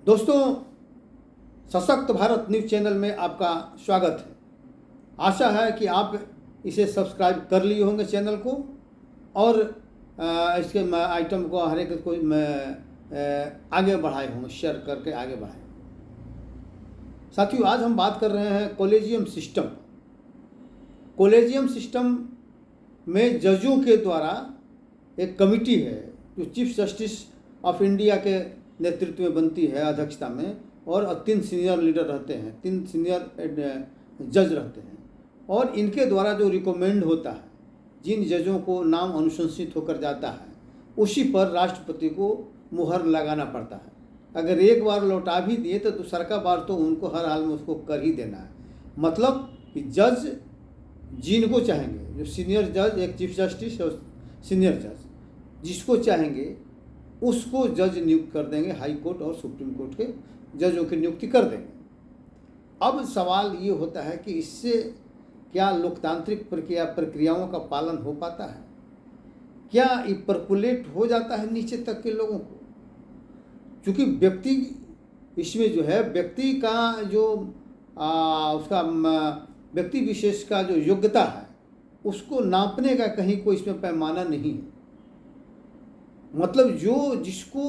दोस्तों, सशक्त Bharat news channel में आपका स्वागत है। आशा है कि आप इसे सब्सक्राइब कर लिए होंगे चैनल को और इसके आइटम को हर एक को आगे बढ़ाए होंगे, शेयर करके आगे बढ़ाए। साथियों, आज हम बात कर रहे हैं कॉलेजियम सिस्टम। कॉलेजियम सिस्टम में जजों के द्वारा एक कमिटी है जो चीफ जस्टिस ऑफ इंडिया के नेतृत्व में बनती है, अध्यक्षता में, और 3 सीनियर लीडर रहते हैं, 3 सीनियर जज रहते हैं। और इनके द्वारा जो रिकमेंड होता है, जिन जजों को नाम अनुशंसित होकर जाता है, उसी पर राष्ट्रपति को मुहर लगाना पड़ता है। अगर एक बार लौटा भी दिए तो दूसरा बार तो उनको हर हाल में उसको कर ही देना है। मतलब कि जज जिनको चाहेंगे, जो सीनियर जज, एक चीफ जस्टिस और सीनियर जज, जिसको चाहेंगे उसको जज नियुक्त कर देंगे। हाई कोर्ट और सुप्रीम कोर्ट के जजों की नियुक्ति कर देंगे। अब सवाल ये होता है कि इससे क्या लोकतांत्रिक प्रक्रियाओं का पालन हो पाता है? क्या ये पर्कुलेट हो जाता है नीचे तक के लोगों को? क्योंकि व्यक्ति इसमें जो है, व्यक्ति का जो उसका व्यक्ति विशेष का जो योग्यता है, उसको नापने का कहीं कोई इसमें पैमाना नहीं है। मतलब जिसको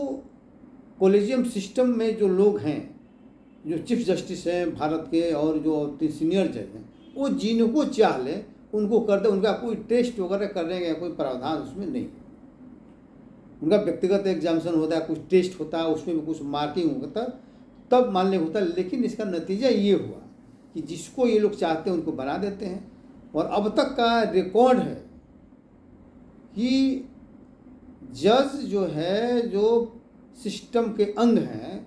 कॉलेजियम सिस्टम में जो लोग हैं, जो चीफ जस्टिस हैं भारत के और जो सीनियर जज हैं, वो जिनको चाह लें उनको कर दे। उनका कोई टेस्ट वगैरह करने का कोई प्रावधान उसमें नहीं है। उनका व्यक्तिगत एग्जामिनेशन होता है, कुछ टेस्ट होता है, उसमें भी कुछ मार्किंग होता है, तब मानने होता है। लेकिन इसका नतीजा ये हुआ कि जिसको ये लोग चाहते हैं उनको बना देते हैं। और अब तक का रिकॉर्ड है कि जज जो है, जो सिस्टम के अंग हैं,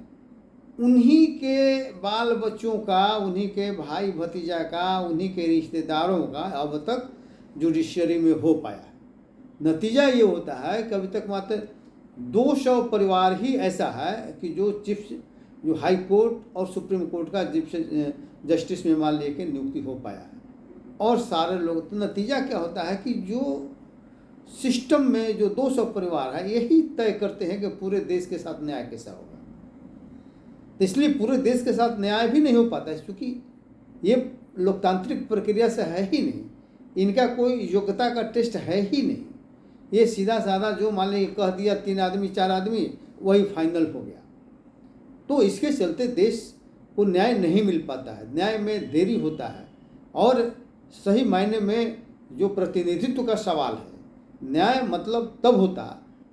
उन्हीं के बाल बच्चों का, उन्हीं के भाई भतीजा का, उन्हीं के रिश्तेदारों का अब तक जुडिशरी में हो पाया है। नतीजा ये होता है कि अभी तक मात्र 200 परिवार ही ऐसा है कि जो हाई कोर्ट और सुप्रीम कोर्ट का चीफ जस्टिस में मान लेके नियुक्ति हो पाया है। और सारे लोग, तो नतीजा क्या होता है कि जो सिस्टम में जो 200 परिवार है, यही तय करते हैं कि पूरे देश के साथ न्याय कैसा होगा। इसलिए पूरे देश के साथ न्याय भी नहीं हो पाता है, क्योंकि ये लोकतांत्रिक प्रक्रिया से है ही नहीं। इनका कोई योग्यता का टेस्ट है ही नहीं। ये सीधा साधा जो मान लीजिए कह दिया 3 आदमी 4 आदमी, वही फाइनल हो गया। तो इसके चलते देश को न्याय नहीं मिल पाता है, न्याय में देरी होता है। और सही मायने में जो प्रतिनिधित्व का सवाल है, न्याय मतलब तब होता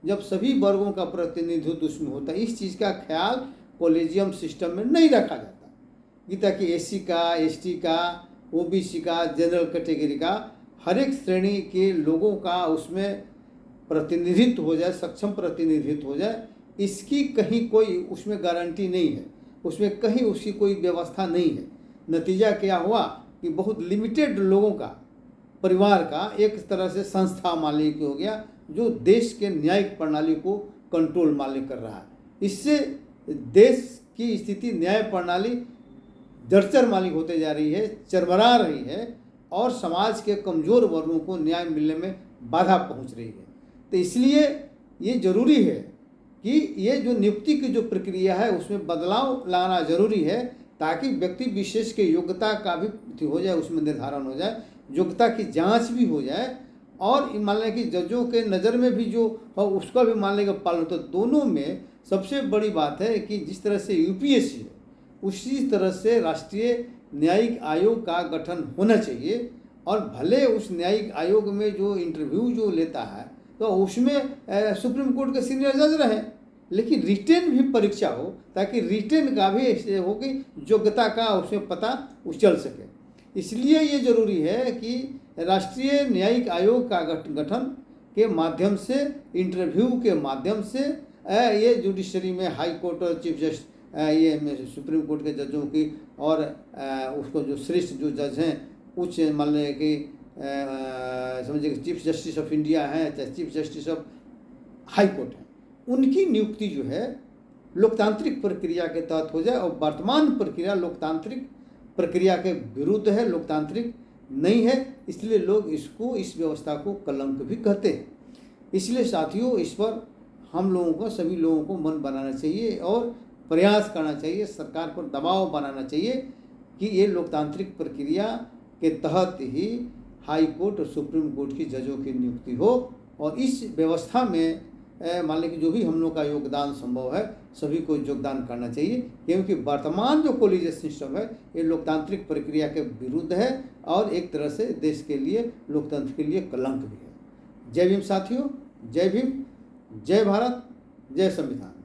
जब सभी वर्गों का प्रतिनिधित्व उसमें होता। इस चीज़ का ख्याल कॉलेजियम सिस्टम में नहीं रखा जाता। गीता कि एससी का, एसटी का, ओबीसी का, जनरल कैटेगरी का, हर एक श्रेणी के लोगों का उसमें प्रतिनिधित्व हो जाए, सक्षम प्रतिनिधित्व हो जाए, इसकी कहीं कोई उसमें गारंटी नहीं है, उसमें कहीं उसकी कोई व्यवस्था नहीं है। नतीजा क्या हुआ कि बहुत लिमिटेड लोगों का, परिवार का एक तरह से संस्था मालिक हो गया, जो देश के न्यायिक प्रणाली को कंट्रोल मालिक कर रहा है। इससे देश की स्थिति, न्याय प्रणाली जर्जर मालिक होते जा रही है, चरमरा रही है, और समाज के कमज़ोर वर्गों को न्याय मिलने में बाधा पहुंच रही है। तो इसलिए ये जरूरी है कि ये जो नियुक्ति की जो प्रक्रिया है, उसमें बदलाव लाना जरूरी है, ताकि व्यक्ति विशेष के योग्यता का भी हो जाए, उसमें निर्धारण हो जाए, योग्यता की जांच भी हो जाए, और मान लें कि जजों के नज़र में भी जो हो उसका भी मान लें कि पालन। तो दोनों में सबसे बड़ी बात है कि जिस तरह से यूपीएससी है, उसी तरह से राष्ट्रीय न्यायिक आयोग का गठन होना चाहिए। और भले उस न्यायिक आयोग में जो इंटरव्यू जो लेता है, तो उसमें सुप्रीम कोर्ट के सीनियर जज रहें, लेकिन रिटेन भी परीक्षा हो, ताकि रिटेन का भी हो कि योग्यता का उसमें पता चल सके। इसलिए ये जरूरी है कि राष्ट्रीय न्यायिक आयोग का गठन के माध्यम से, इंटरव्यू के माध्यम से, ये जुडिशरी में हाई कोर्ट और चीफ जस्टिस, ये सुप्रीम कोर्ट के जजों की, और उसको जो श्रेष्ठ जो जज हैं, उच्च मान लें कि समझिए चीफ जस्टिस ऑफ इंडिया हैं, चाहे chief justice of high court हैं, उनकी नियुक्ति जो है लोकतांत्रिक प्रक्रिया के तहत हो जाए। और वर्तमान प्रक्रिया लोकतांत्रिक प्रक्रिया के विरुद्ध है, लोकतांत्रिक नहीं है। इसलिए लोग इसको, इस व्यवस्था को कलंक भी कहते हैं। इसलिए साथियों, इस पर हम लोगों को, सभी लोगों को मन बनाना चाहिए और प्रयास करना चाहिए, सरकार पर दबाव बनाना चाहिए कि ये लोकतांत्रिक प्रक्रिया के तहत ही हाई कोर्ट और सुप्रीम कोर्ट की जजों की नियुक्ति हो। और इस व्यवस्था में मान लें कि जो भी हम लोग का योगदान संभव है सभी को योगदान करना चाहिए, क्योंकि वर्तमान जो कॉलेजियस सिस्टम है ये लोकतांत्रिक प्रक्रिया के विरुद्ध है और एक तरह से देश के लिए, लोकतंत्र के लिए कलंक भी है। जय भीम साथियों, जय भीम, जय भारत, जय संविधान।